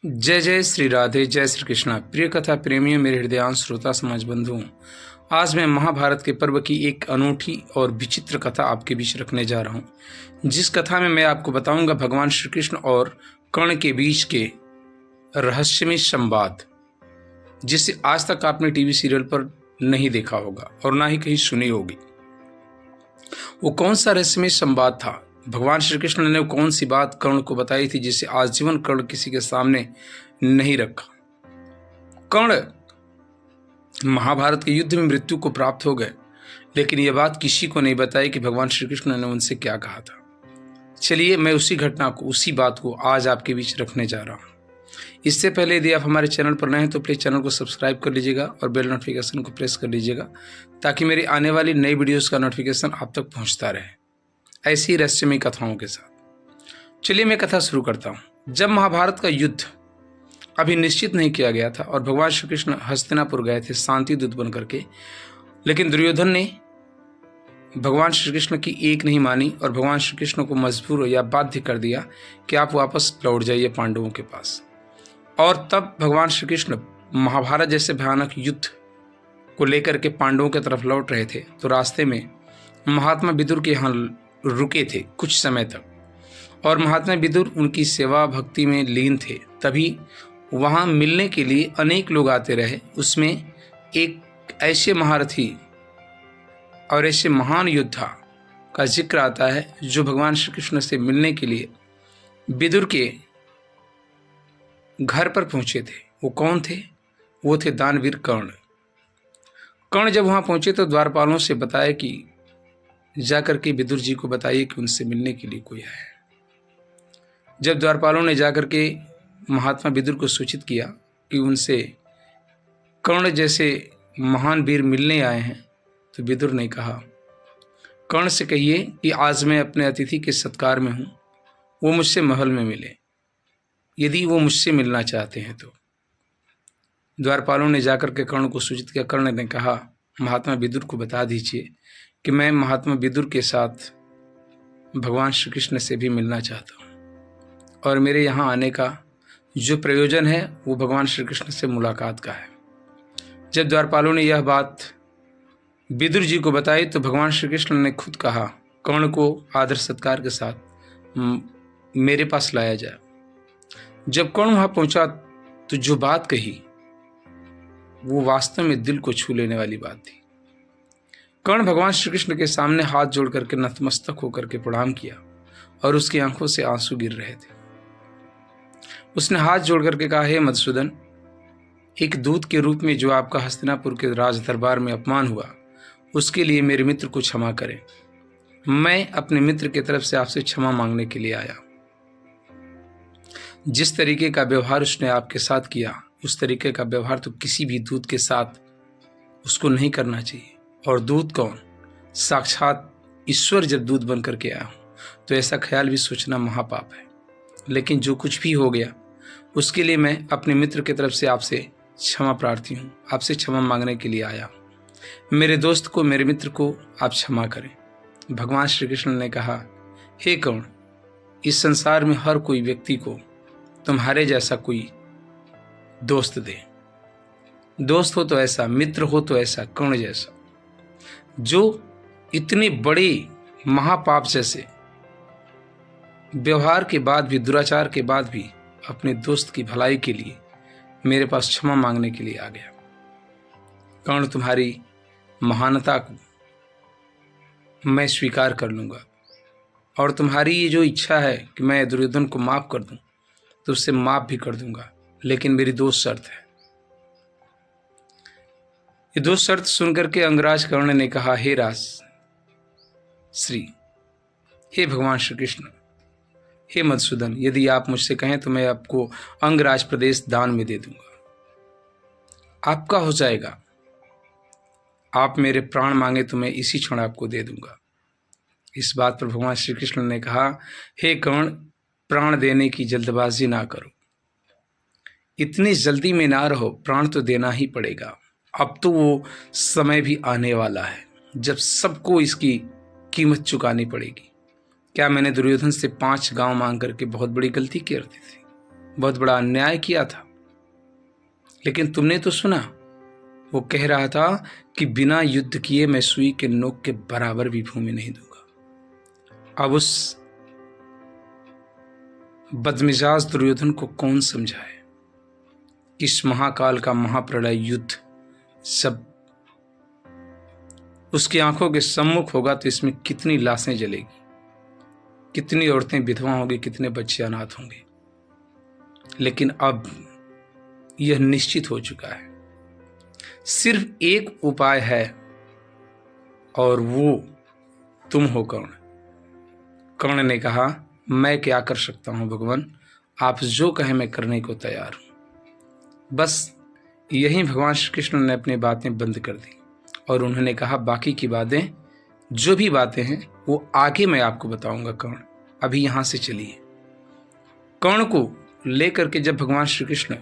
जय जय श्री राधे, जय श्री कृष्णा। प्रिय कथा प्रेमियों, मेरे हृदयांश श्रोता समाज बंधुओं, आज मैं महाभारत के पर्व की एक अनूठी और विचित्र कथा आपके बीच रखने जा रहा हूं। जिस कथा में मैं आपको बताऊंगा भगवान श्री कृष्ण और कर्ण के बीच के रहस्यमय संवाद, जिसे आज तक आपने टीवी सीरियल पर नहीं देखा होगा और ना ही कहीं सुनी होगी। वो कौन सा रहस्यमय संवाद था? भगवान श्री कृष्ण ने कौन सी बात कर्ण को बताई थी जिसे आजीवन कर्ण किसी के सामने नहीं रखा? कर्ण महाभारत के युद्ध में मृत्यु को प्राप्त हो गए, लेकिन यह बात किसी को नहीं बताई कि भगवान श्री कृष्ण ने उनसे क्या कहा था। चलिए मैं उसी घटना को, उसी बात को आज आपके बीच रखने जा रहा हूं। इससे पहले यदि आप हमारे चैनल पर नए हैं तो प्लीज चैनल को सब्सक्राइब कर लीजिएगा और बेल नोटिफिकेशन को प्रेस कर लीजिएगा, ताकि मेरी आने वाली नई वीडियोस का नोटिफिकेशन आप तक पहुंचता रहे, ऐसी रहस्यमय कथाओं के साथ। चलिए मैं कथा शुरू करता हूं। जब महाभारत का युद्ध अभी निश्चित नहीं किया गया था और भगवान श्री कृष्ण हस्तिनापुर गए थे शांति दूत बन करके, लेकिन दुर्योधन ने भगवान श्री कृष्ण की एक नहीं मानी और भगवान श्री कृष्ण को मजबूर या बाध्य कर दिया कि आप वापस लौट जाइए पांडवों के पास। और तब भगवान श्री कृष्ण महाभारत जैसे भयानक युद्ध को लेकर के पांडवों की तरफ लौट रहे थे, तो रास्ते में महात्मा विदुर के यहाँ रुके थे कुछ समय तक, और महात्मा विदुर उनकी सेवा भक्ति में लीन थे। तभी वहाँ मिलने के लिए अनेक लोग आते रहे। उसमें एक ऐसे महारथी और ऐसे महान योद्धा का जिक्र आता है जो भगवान श्री कृष्ण से मिलने के लिए विदुर के घर पर पहुंचे थे। वो कौन थे? वो थे दानवीर कर्ण। कर्ण जब वहाँ पहुंचे तो द्वारपालों से बताया कि जाकर के विदुर जी को बताइए कि उनसे मिलने के लिए कोई है। जब द्वारपालों ने जाकर के महात्मा विदुर को सूचित किया कि उनसे कर्ण जैसे महान वीर मिलने आए हैं, तो विदुर ने कहा, कर्ण से कहिए कि आज मैं अपने अतिथि के सत्कार में हूँ, वो मुझसे महल में मिले, यदि वो मुझसे मिलना चाहते हैं तो। द्वारपालों ने जाकर के कर्ण को सूचित किया। कर्ण ने कहा, महात्मा विदुर को बता दीजिए कि मैं महात्मा विदुर के साथ भगवान श्री कृष्ण से भी मिलना चाहता हूँ और मेरे यहाँ आने का जो प्रयोजन है वो भगवान श्री कृष्ण से मुलाकात का है। जब द्वारपालों ने यह बात विदुर जी को बताई तो भगवान श्री कृष्ण ने खुद कहा, कर्ण को आदर सत्कार के साथ मेरे पास लाया जाए। जब कर्ण वहाँ पहुँचा तो जो बात कही वो वास्तव में दिल को छू लेने वाली बात थी। कर्ण भगवान श्री कृष्ण के सामने हाथ जोड़ करके नतमस्तक होकर के प्रणाम किया और उसकी आंखों से आंसू गिर रहे थे। उसने हाथ जोड़ करके कहा, हे मधुसूदन, एक दूत के रूप में जो आपका हस्तिनापुर के राज दरबार में अपमान हुआ, उसके लिए मेरे मित्र को क्षमा करें। मैं अपने मित्र की तरफ से आपसे क्षमा मांगने के लिए आया। जिस तरीके का व्यवहार उसने आपके साथ किया, उस तरीके का व्यवहार तो किसी भी दूत के साथ उसको नहीं करना चाहिए। और दूत कौन? साक्षात ईश्वर जब दूत बन करके आया हूं तो ऐसा ख्याल भी सोचना महापाप है। लेकिन जो कुछ भी हो गया उसके लिए मैं अपने मित्र की तरफ से आपसे क्षमा प्रार्थी हूँ, आपसे क्षमा मांगने के लिए आया हूँ। मेरे दोस्त को, मेरे मित्र को आप क्षमा करें। भगवान श्री कृष्ण ने कहा, हे कर्ण, इस संसार में हर कोई व्यक्ति को तुम्हारे जैसा कोई दोस्त दे। दोस्त हो तो ऐसा, मित्र हो तो ऐसा कर्ण जैसा, जो इतने बड़े महापाप जैसे व्यवहार के बाद भी, दुराचार के बाद भी अपने दोस्त की भलाई के लिए मेरे पास क्षमा मांगने के लिए आ गया। कर्ण, तुम्हारी महानता को मैं स्वीकार कर लूँगा और तुम्हारी ये जो इच्छा है कि मैं दुर्योधन को माफ़ कर दूँ तो उससे माफ़ भी कर दूँगा, लेकिन मेरी दो शर्त है। ये दो शर्त सुनकर के अंगराज कर्ण ने कहा, हे राज श्री, हे भगवान श्री कृष्ण, हे मधुसूदन, यदि आप मुझसे कहें तो मैं आपको अंगराज प्रदेश दान में दे दूंगा, आपका हो जाएगा। आप मेरे प्राण मांगे तो मैं इसी क्षण आपको दे दूंगा। इस बात पर भगवान श्री कृष्ण ने कहा, हे कर्ण, प्राण देने की जल्दबाजी ना करो, इतनी जल्दी में ना रहो, प्राण तो देना ही पड़ेगा। अब तो वो समय भी आने वाला है जब सबको इसकी कीमत चुकानी पड़ेगी। क्या मैंने दुर्योधन से 5 गांव मांग करके बहुत बड़ी गलती कर दी थी? बहुत बड़ा अन्याय किया था, लेकिन तुमने तो सुना। वो कह रहा था कि बिना युद्ध किए मैं सुई के नोक के बराबर भी भूमि नहीं दूंगा। अब उस बदमिजाज दुर्योधन को कौन समझाए? इस महाकाल का महाप्रलय युद्ध सब उसकी आंखों के सम्मुख होगा तो इसमें कितनी लाशें जलेगी, कितनी औरतें विधवा होंगी, कितने बच्चे अनाथ होंगे। लेकिन अब यह निश्चित हो चुका है, सिर्फ एक उपाय है और वो तुम हो कर्ण। कर्ण ने कहा, मैं क्या कर सकता हूं भगवान, आप जो कहें मैं करने को तैयार हूं। बस यही भगवान श्री कृष्ण ने अपनी बातें बंद कर दी और उन्होंने कहा, बाकी की बातें जो भी बातें हैं वो आगे मैं आपको बताऊंगा कर्ण, अभी यहां से चलिए। कर्ण को लेकर के जब भगवान श्री कृष्ण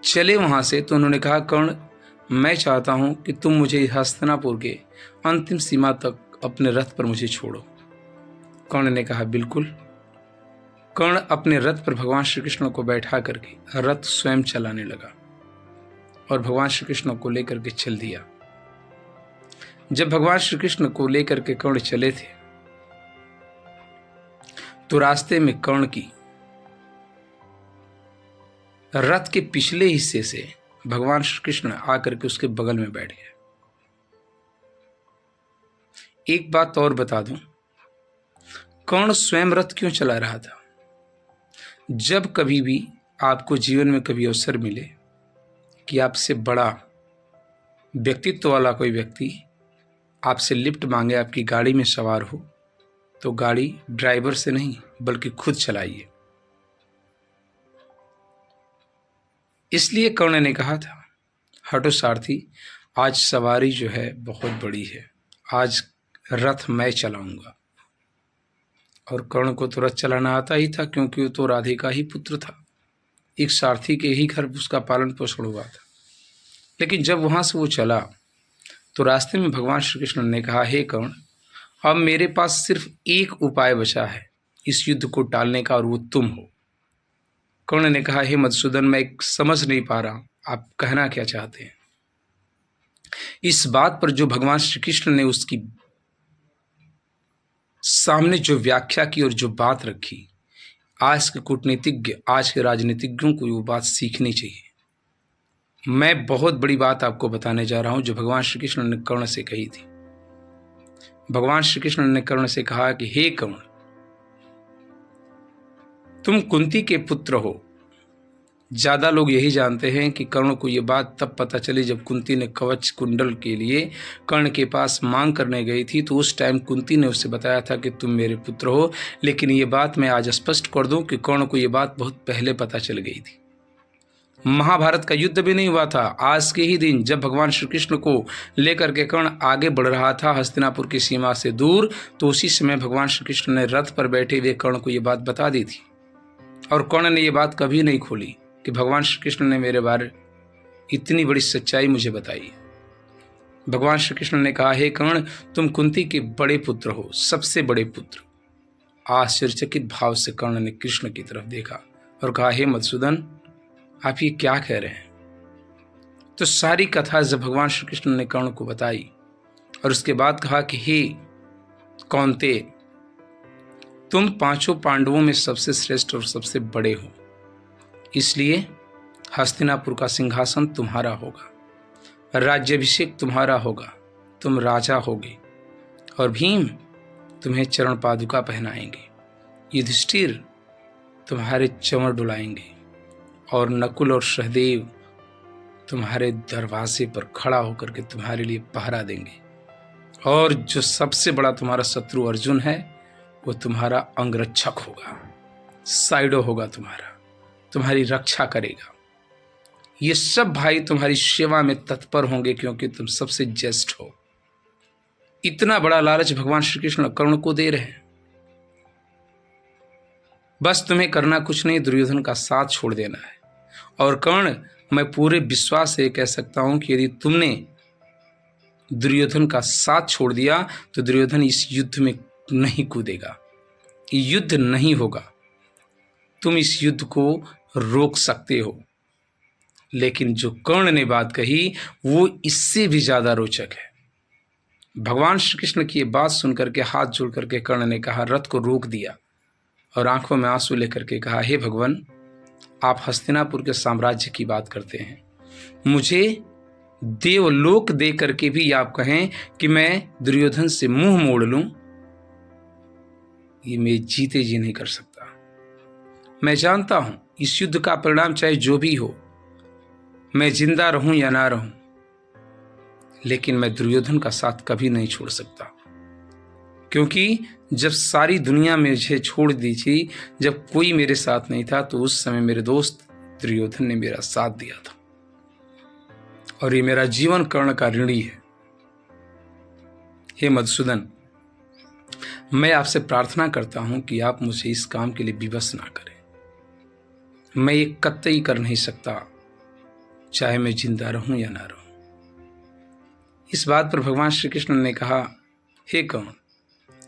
चले वहां से तो उन्होंने कहा, कर्ण मैं चाहता हूं कि तुम मुझे हस्तिनापुर के अंतिम सीमा तक अपने रथ पर मुझे छोड़ो। कर्ण ने कहा, बिल्कुल। कर्ण अपने रथ पर भगवान श्री कृष्ण को बैठा करके रथ स्वयं चलाने लगा और भगवान श्री कृष्ण को लेकर के चल दिया। जब भगवान श्री कृष्ण को लेकर के कर्ण चले थे तो रास्ते में कर्ण की रथ के पिछले हिस्से से भगवान श्री कृष्ण आकर के उसके बगल में बैठ गए। एक बात और बता दूं, कर्ण स्वयं रथ क्यों चला रहा था? जब कभी भी आपको जीवन में कभी अवसर मिले कि आपसे बड़ा व्यक्तित्व वाला कोई व्यक्ति आपसे लिफ्ट मांगे, आपकी गाड़ी में सवार हो, तो गाड़ी ड्राइवर से नहीं बल्कि खुद चलाइए। इसलिए कर्ण ने कहा था, हटो सारथी, आज सवारी जो है बहुत बड़ी है, आज रथ मैं चलाऊंगा। और कर्ण को तो रथ चलाना आता ही था, क्योंकि वो तो राधे का ही पुत्र था, एक सारथी के ही घर उसका पालन पोषण हुआ था। लेकिन जब वहां से वो चला तो रास्ते में भगवान श्री कृष्ण ने कहा, हे कर्ण, अब मेरे पास सिर्फ एक उपाय बचा है इस युद्ध को टालने का, और वो तुम हो। कर्ण ने कहा, हे मधुसूदन, मैं समझ नहीं पा रहा आप कहना क्या चाहते हैं। इस बात पर जो भगवान श्री कृष्ण ने उसकी सामने जो व्याख्या की और जो बात रखी, आज के कूटनीतिज्ञ, आज के राजनीतिज्ञों को वो बात सीखनी चाहिए। मैं बहुत बड़ी बात आपको बताने जा रहा हूं जो भगवान श्री कृष्ण ने कर्ण से कही थी। भगवान श्री कृष्ण ने कर्ण से कहा कि हे कर्ण, तुम कुंती के पुत्र हो। ज्यादा लोग यही जानते हैं कि कर्ण को यह बात तब पता चली जब कुंती ने कवच कुंडल के लिए कर्ण के पास मांग करने गई थी, तो उस टाइम कुंती ने उसे बताया था कि तुम मेरे पुत्र हो। लेकिन ये बात मैं आज स्पष्ट कर दूं कि कर्ण को यह बात बहुत पहले पता चल गई थी। महाभारत का युद्ध भी नहीं हुआ था, आज के ही दिन जब भगवान श्री कृष्ण को लेकर के कर्ण आगे बढ़ रहा था हस्तिनापुर की सीमा से दूर, तो उसी समय भगवान श्री कृष्ण ने रथ पर बैठे हुए कर्ण को यह बात बता दी थी। और कर्ण ने यह बात कभी नहीं खोली कि भगवान श्री कृष्ण ने मेरे बारे इतनी बड़ी सच्चाई मुझे बताई। भगवान श्री कृष्ण ने कहा, हे कर्ण, तुम कुंती के बड़े पुत्र हो, सबसे बड़े पुत्र। आश्चर्यचकित भाव से कर्ण ने कृष्ण की तरफ देखा और कहा, हे मधुसूदन, आप ये क्या कह रहे हैं? तो सारी कथा जब भगवान श्री कृष्ण ने कर्ण को बताई और उसके बाद कहा कि हे कौन्ते, तुम पांचों पांडवों में सबसे श्रेष्ठ और सबसे बड़े हो, इसलिए हस्तिनापुर का सिंहासन तुम्हारा होगा, राज्याभिषेक तुम्हारा होगा, तुम राजा होगे और भीम तुम्हें चरण पादुका पहनाएंगे, युधिष्ठिर तुम्हारे चंवर डुलाएंगे और नकुल और सहदेव तुम्हारे दरवाजे पर खड़ा होकर के तुम्हारे लिए पहरा देंगे, और जो सबसे बड़ा तुम्हारा शत्रु अर्जुन है वो तुम्हारा अंगरक्षक होगा, साइडो होगा तुम्हारा, तुम्हारी रक्षा करेगा। ये सब भाई तुम्हारी सेवा में तत्पर होंगे क्योंकि तुम सबसे ज्येष्ठ हो। इतना बड़ा लालच भगवान श्री कृष्ण कर्ण को दे रहे हैं। बस तुम्हें करना कुछ नहीं, दुर्योधन का साथ छोड़ देना है। और कर्ण, मैं पूरे विश्वास से कह सकता हूं कि यदि तुमने दुर्योधन का साथ छोड़ दिया तो दुर्योधन इस युद्ध में नहीं कूदेगा, युद्ध नहीं होगा। तुम इस युद्ध को रोक सकते हो। लेकिन जो कर्ण ने बात कही वो इससे भी ज्यादा रोचक है। भगवान श्री कृष्ण की ये बात सुनकर के हाथ जोड़ करके कर्ण ने कहा, रथ को रोक दिया और आंखों में आंसू लेकर के कहा, हे भगवान, आप हस्तिनापुर के साम्राज्य की बात करते हैं, मुझे देवलोक दे करके भी आप कहें कि मैं दुर्योधन से मुंह मोड़ लूं, ये मैं जीते जी नहीं कर सकता। मैं जानता हूं इस युद्ध का परिणाम चाहे जो भी हो, मैं जिंदा रहूं या ना रहूं, लेकिन मैं दुर्योधन का साथ कभी नहीं छोड़ सकता। क्योंकि जब सारी दुनिया मुझे छोड़ दी थी, जब कोई मेरे साथ नहीं था, तो उस समय मेरे दोस्त दुर्योधन ने मेरा साथ दिया था और ये मेरा जीवन कर्ण का ऋणी है। हे मधुसूदन, मैं आपसे प्रार्थना करता हूं कि आप मुझे इस काम के लिए विवश ना करें। मैं ये कतई कर नहीं सकता, चाहे मैं जिंदा रहूं या ना रहूं। इस बात पर भगवान श्री कृष्ण ने कहा, हे कर्ण,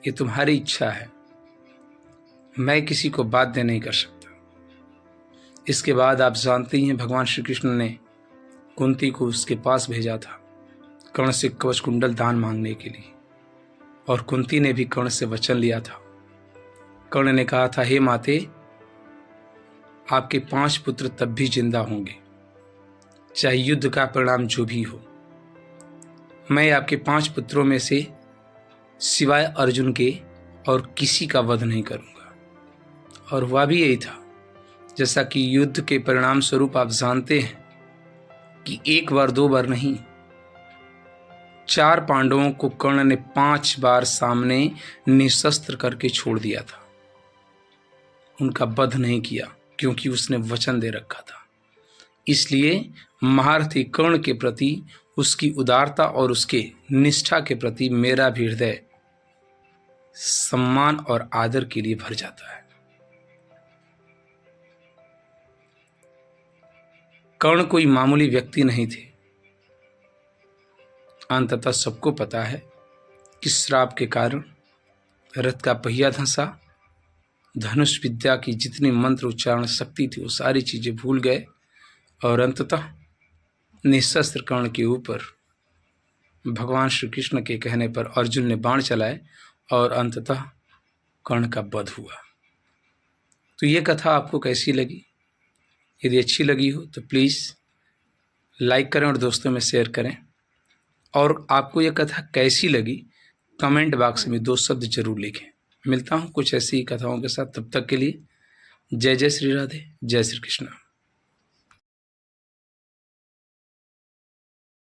ये तुम्हारी इच्छा है, मैं किसी को बाध्य नहीं कर सकता। इसके बाद आप जानते ही हैं, भगवान श्री कृष्ण ने कुंती को उसके पास भेजा था कर्ण से कवच कुंडल दान मांगने के लिए, और कुंती ने भी कर्ण से वचन लिया था। कर्ण ने कहा था, हे माते, आपके 5 पुत्र तब भी जिंदा होंगे, चाहे युद्ध का परिणाम जो भी हो। मैं आपके 5 पुत्रों में से सिवाय अर्जुन के और किसी का वध नहीं करूंगा। और हुआ भी यही था। जैसा कि युद्ध के परिणाम स्वरूप आप जानते हैं कि 1 बार 2 बार नहीं, 4 पांडवों को कर्ण ने 5 बार सामने निशस्त्र करके छोड़ दिया था। उनका वध नहीं किया क्योंकि उसने वचन दे रखा था। इसलिए महारथी कर्ण के प्रति उसकी उदारता और उसके निष्ठा के प्रति मेरा भी हृदय सम्मान और आदर के लिए भर जाता है। कर्ण कोई मामूली व्यक्ति नहीं थे। अंततः सबको पता है कि श्राप के कारण रथ का पहिया धंसा, धनुष विद्या की जितनी मंत्र उच्चारण शक्ति थी वो सारी चीजें भूल गए और अंततः निशस्त्र कर्ण के ऊपर भगवान श्री कृष्ण के कहने पर अर्जुन ने बाण चलाए और अंततः कर्ण का वध हुआ। तो ये कथा आपको कैसी लगी? यदि अच्छी लगी हो तो प्लीज़ लाइक करें और दोस्तों में शेयर करें। और आपको ये कथा कैसी लगी कमेंट बॉक्स में 2 शब्द जरूर लिखें। मिलता हूँ कुछ ऐसी कथाओं के साथ, तब तक के लिए जय जय श्री राधे, जय श्री कृष्ण।